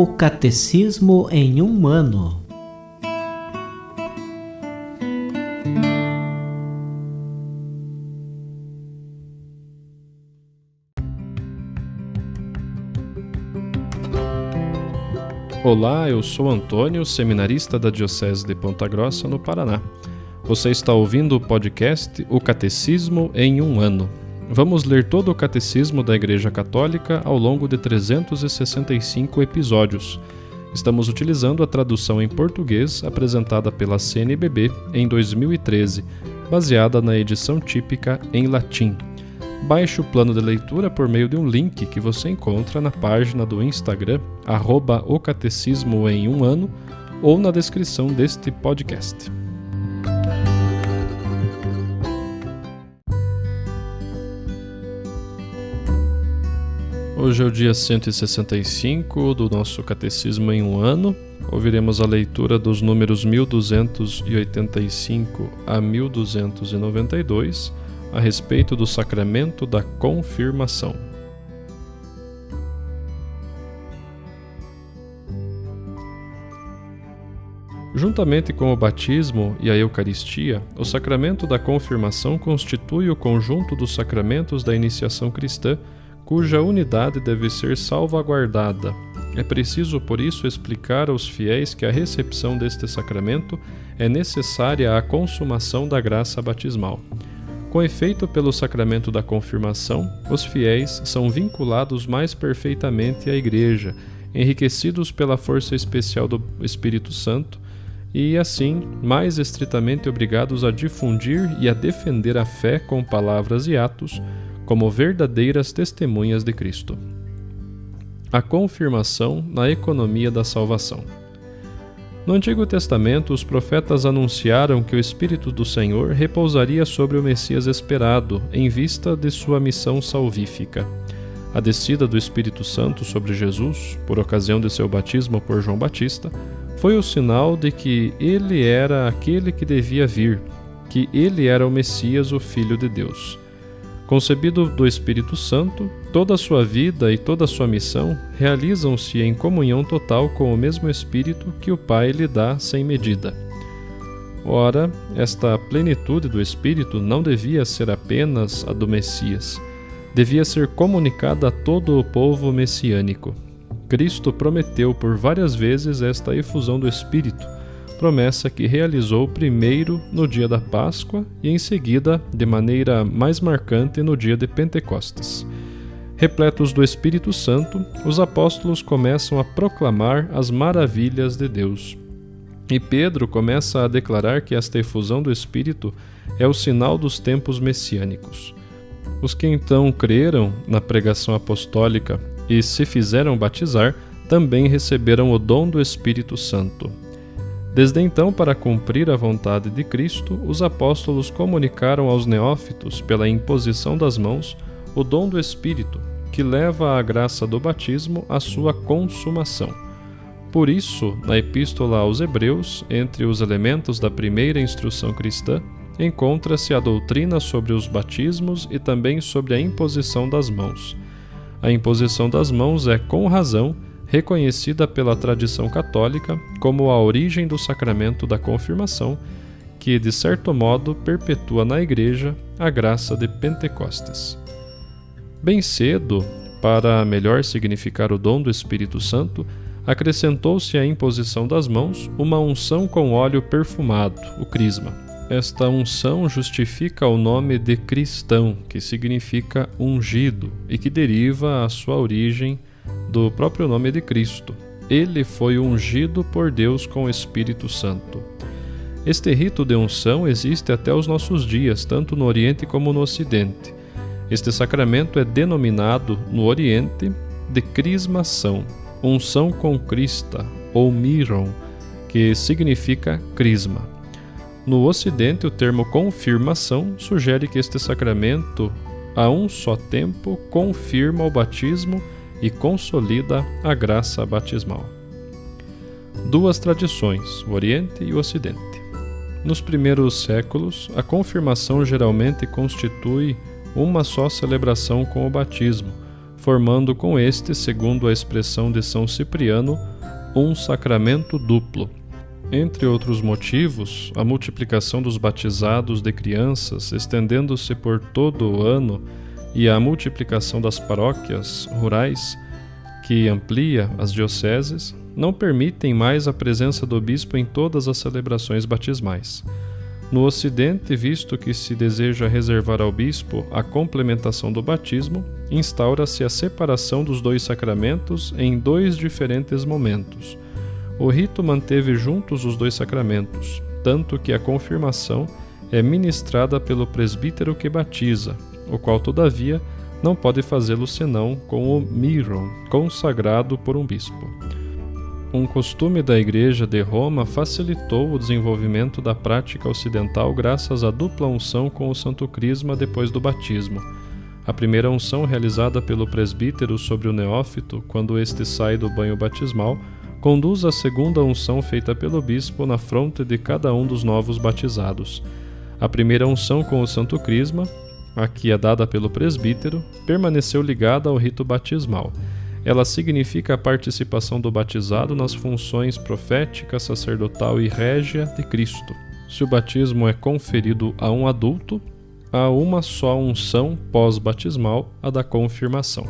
O Catecismo em um ano. Olá, eu sou Antônio, seminarista da Diocese de Ponta Grossa, no Paraná. Você está ouvindo o podcast O Catecismo em um ano. Vamos ler todo o Catecismo da Igreja Católica ao longo de 365 episódios. Estamos utilizando a tradução em português apresentada pela CNBB em 2013, baseada na edição típica em latim. Baixe o plano de leitura por meio de um link que você encontra na página do Instagram, @o Catecismo em um ano, ou na descrição deste podcast. Hoje é o dia 165 do nosso Catecismo em um ano. Ouviremos a leitura dos números 1285 a 1292, a respeito do sacramento da confirmação. Juntamente com o batismo e a Eucaristia, o sacramento da confirmação constitui o conjunto dos sacramentos da iniciação cristã, cuja unidade deve ser salvaguardada. É preciso, por isso, explicar aos fiéis que a recepção deste sacramento é necessária à consumação da graça batismal. Com efeito, pelo sacramento da confirmação, os fiéis são vinculados mais perfeitamente à Igreja, enriquecidos pela força especial do Espírito Santo e, assim, mais estritamente obrigados a difundir e a defender a fé com palavras e atos, como verdadeiras testemunhas de Cristo. A confirmação na economia da salvação. No Antigo Testamento, os profetas anunciaram que o Espírito do Senhor repousaria sobre o Messias esperado, em vista de sua missão salvífica. A descida do Espírito Santo sobre Jesus, por ocasião de seu batismo por João Batista, foi o sinal de que ele era aquele que devia vir, que ele era o Messias, o Filho de Deus. Concebido do Espírito Santo, toda a sua vida e toda a sua missão realizam-se em comunhão total com o mesmo Espírito que o Pai lhe dá sem medida. Ora, esta plenitude do Espírito não devia ser apenas a do Messias, devia ser comunicada a todo o povo messiânico. Cristo prometeu por várias vezes esta efusão do Espírito, promessa que realizou primeiro no dia da Páscoa e em seguida, de maneira mais marcante, no dia de Pentecostes. Repletos do Espírito Santo, os apóstolos começam a proclamar as maravilhas de Deus. E Pedro começa a declarar que esta efusão do Espírito é o sinal dos tempos messiânicos. Os que então creram na pregação apostólica e se fizeram batizar, também receberam o dom do Espírito Santo. Desde então, para cumprir a vontade de Cristo, os apóstolos comunicaram aos neófitos, pela imposição das mãos, o dom do Espírito, que leva à graça do batismo à sua consumação. Por isso, na Epístola aos Hebreus, entre os elementos da primeira instrução cristã, encontra-se a doutrina sobre os batismos e também sobre a imposição das mãos. A imposição das mãos é, com razão, reconhecida pela tradição católica como a origem do sacramento da confirmação, que, de certo modo, perpetua na Igreja a graça de Pentecostes. Bem cedo, para melhor significar o dom do Espírito Santo, acrescentou-se à imposição das mãos uma unção com óleo perfumado, o crisma. Esta unção justifica o nome de cristão, que significa ungido, e que deriva a sua origem do próprio nome de Cristo. Ele foi ungido por Deus com o Espírito Santo. Este rito de unção existe até os nossos dias, tanto no Oriente como no Ocidente. Este sacramento é denominado, no Oriente, de crismação, unção com crista, ou miron, que significa crisma. No Ocidente, o termo confirmação sugere que este sacramento, a um só tempo, confirma o batismo e consolida a graça batismal. Duas tradições, o Oriente e o Ocidente. Nos primeiros séculos, a confirmação geralmente constitui uma só celebração com o batismo, formando com este, segundo a expressão de São Cipriano, um sacramento duplo. Entre outros motivos, a multiplicação dos batizados de crianças, estendendo-se por todo o ano, e a multiplicação das paróquias rurais, que amplia as dioceses, não permitem mais a presença do bispo em todas as celebrações batismais. No Ocidente, visto que se deseja reservar ao bispo a complementação do batismo, instaura-se a separação dos dois sacramentos em dois diferentes momentos. O rito manteve juntos os dois sacramentos, tanto que a confirmação é ministrada pelo presbítero que batiza, o qual, todavia, não pode fazê-lo senão com o miron, consagrado por um bispo. Um costume da Igreja de Roma facilitou o desenvolvimento da prática ocidental graças à dupla unção com o Santo Crisma depois do batismo. A primeira unção, realizada pelo presbítero sobre o neófito quando este sai do banho batismal, conduz à segunda unção feita pelo bispo na fronte de cada um dos novos batizados. A primeira unção com o Santo Crisma, a que é dada pelo presbítero, permaneceu ligada ao rito batismal. Ela significa a participação do batizado nas funções profética, sacerdotal e régia de Cristo. Se o batismo é conferido a um adulto, há uma só unção pós-batismal, a da confirmação.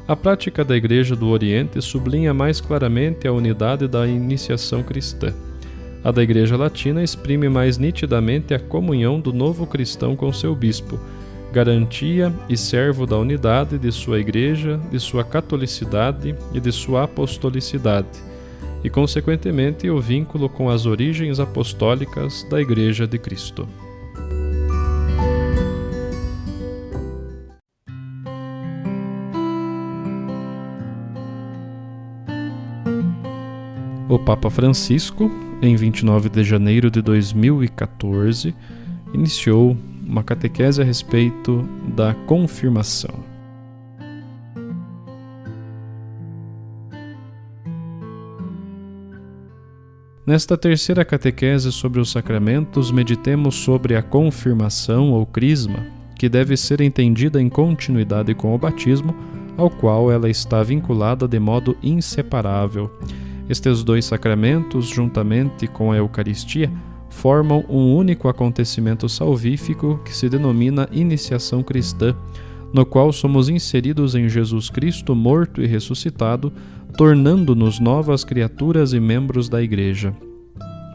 A prática da Igreja do Oriente sublinha mais claramente a unidade da iniciação cristã. A da Igreja Latina exprime mais nitidamente a comunhão do novo cristão com seu bispo, garantia e servo da unidade de sua Igreja, de sua catolicidade e de sua apostolicidade, e, consequentemente, o vínculo com as origens apostólicas da Igreja de Cristo. O Papa Francisco, em 29 de janeiro de 2014, iniciou uma catequese a respeito da confirmação. Nesta terceira catequese sobre os sacramentos, meditemos sobre a confirmação ou crisma, que deve ser entendida em continuidade com o batismo, ao qual ela está vinculada de modo inseparável. Estes dois sacramentos, juntamente com a Eucaristia, formam um único acontecimento salvífico que se denomina iniciação cristã, no qual somos inseridos em Jesus Cristo morto e ressuscitado, tornando-nos novas criaturas e membros da Igreja.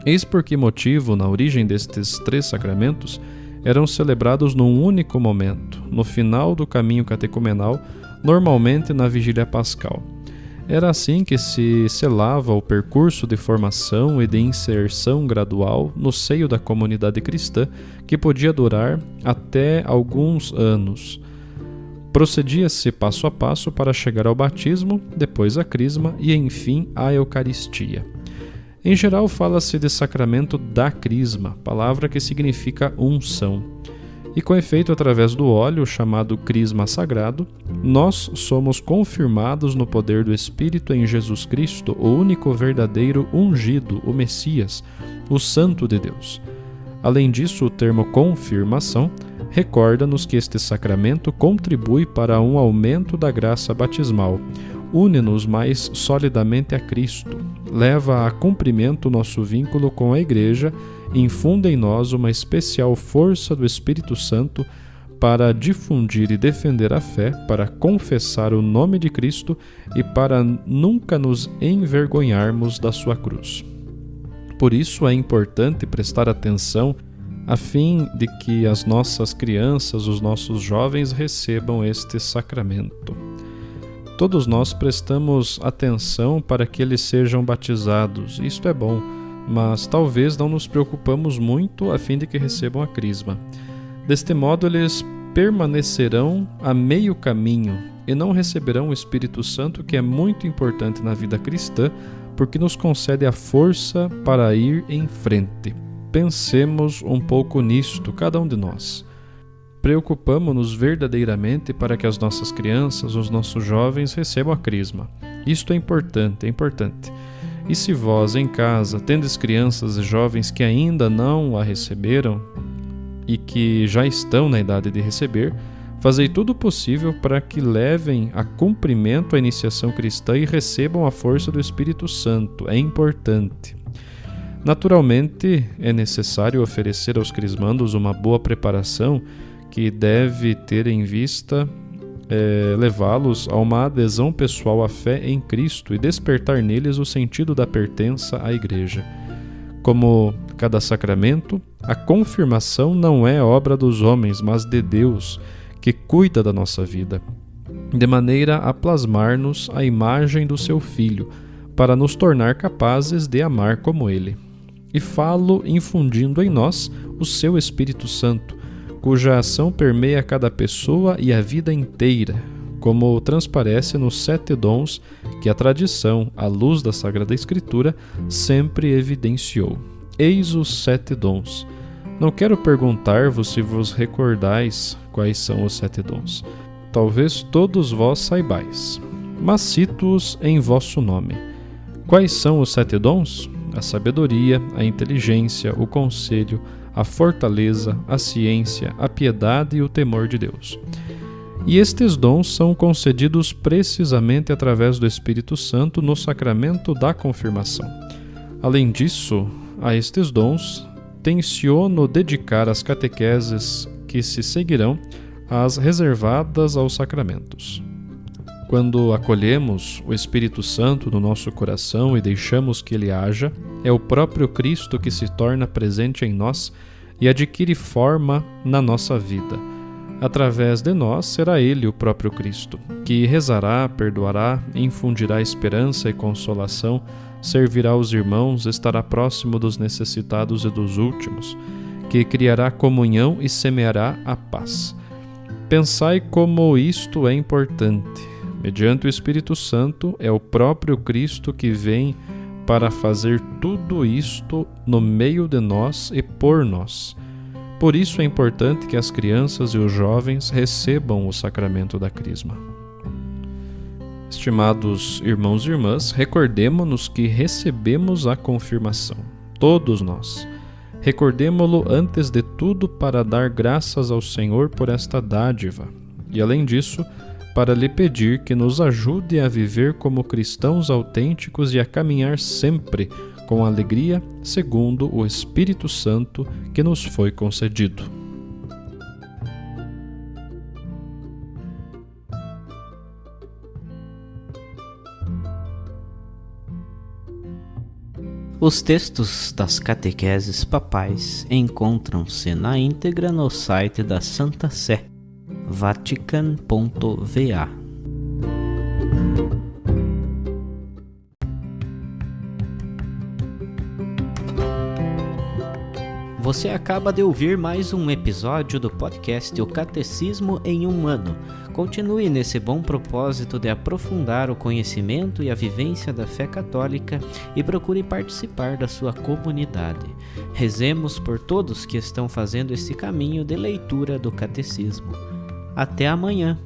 Eis por que motivo, na origem destes três sacramentos, eram celebrados num único momento, no final do caminho catecumenal, normalmente na vigília pascal. Era assim que se selava o percurso de formação e de inserção gradual no seio da comunidade cristã, que podia durar até alguns anos. Procedia-se passo a passo para chegar ao batismo, depois a crisma e, enfim, à Eucaristia. Em geral, fala-se de sacramento da crisma, palavra que significa unção. E com efeito, através do óleo, chamado crisma sagrado, nós somos confirmados no poder do Espírito em Jesus Cristo, o único verdadeiro ungido, o Messias, o Santo de Deus. Além disso, o termo confirmação recorda-nos que este sacramento contribui para um aumento da graça batismal, une-nos mais solidamente a Cristo, leva a cumprimento nosso vínculo com a Igreja, infunde em nós uma especial força do Espírito Santo para difundir e defender a fé, para confessar o nome de Cristo e para nunca nos envergonharmos da sua cruz. Por isso é importante prestar atenção a fim de que as nossas crianças, os nossos jovens recebam este sacramento. Todos nós prestamos atenção para que eles sejam batizados, isto é bom, mas talvez não nos preocupamos muito a fim de que recebam a crisma. Deste modo, eles permanecerão a meio caminho e não receberão o Espírito Santo, que é muito importante na vida cristã, porque nos concede a força para ir em frente. Pensemos um pouco nisto, cada um de nós. Preocupamo-nos verdadeiramente para que as nossas crianças, os nossos jovens recebam a crisma. Isto é importante, é importante. E se vós, em casa, tendes crianças e jovens que ainda não a receberam e que já estão na idade de receber, Fazei tudo o possível para que levem a cumprimento a iniciação cristã e recebam a força do Espírito Santo. É importante. Naturalmente, é necessário oferecer aos crismandos uma boa preparação que deve ter em vista levá-los a uma adesão pessoal à fé em Cristo e despertar neles o sentido da pertença à Igreja. Como cada sacramento, a confirmação não é obra dos homens, mas de Deus, que cuida da nossa vida, de maneira a plasmar-nos a imagem do seu Filho, para nos tornar capazes de amar como Ele. E falo infundindo em nós o seu Espírito Santo, cuja ação permeia cada pessoa e a vida inteira, como transparece nos 7 dons que a tradição, à luz da Sagrada Escritura, sempre evidenciou. Eis os 7 dons. Não quero perguntar-vos se vos recordais quais são os 7 dons. Talvez todos vós saibais, mas cito-os em vosso nome. Quais são os 7 dons? A sabedoria, a inteligência, o conselho, a fortaleza, a ciência, a piedade e o temor de Deus. E estes dons são concedidos precisamente através do Espírito Santo no sacramento da confirmação. Além disso, a estes dons tenciono dedicar as catequeses que se seguirão às reservadas aos sacramentos. Quando acolhemos o Espírito Santo no nosso coração e deixamos que ele haja, é o próprio Cristo que se torna presente em nós e adquire forma na nossa vida. Através de nós será ele o próprio Cristo, que rezará, perdoará, infundirá esperança e consolação, servirá aos irmãos, estará próximo dos necessitados e dos últimos, que criará comunhão e semeará a paz. Pensai como isto é importante. Mediante o Espírito Santo, é o próprio Cristo que vem para fazer tudo isto no meio de nós e por nós. Por isso é importante que as crianças e os jovens recebam o sacramento da Crisma. Estimados irmãos e irmãs, recordemo-nos que recebemos a confirmação, todos nós. Recordemo-lo antes de tudo para dar graças ao Senhor por esta dádiva e, além disso, para lhe pedir que nos ajude a viver como cristãos autênticos e a caminhar sempre com alegria, segundo o Espírito Santo que nos foi concedido. Os textos das catequeses papais encontram-se na íntegra no site da Santa Sé, vatican.va. Você acaba de ouvir mais um episódio do podcast O Catecismo em um Ano. Continue nesse bom propósito de aprofundar o conhecimento e a vivência da fé católica e procure participar da sua comunidade. Rezemos por todos que estão fazendo esse caminho de leitura do Catecismo. Até amanhã!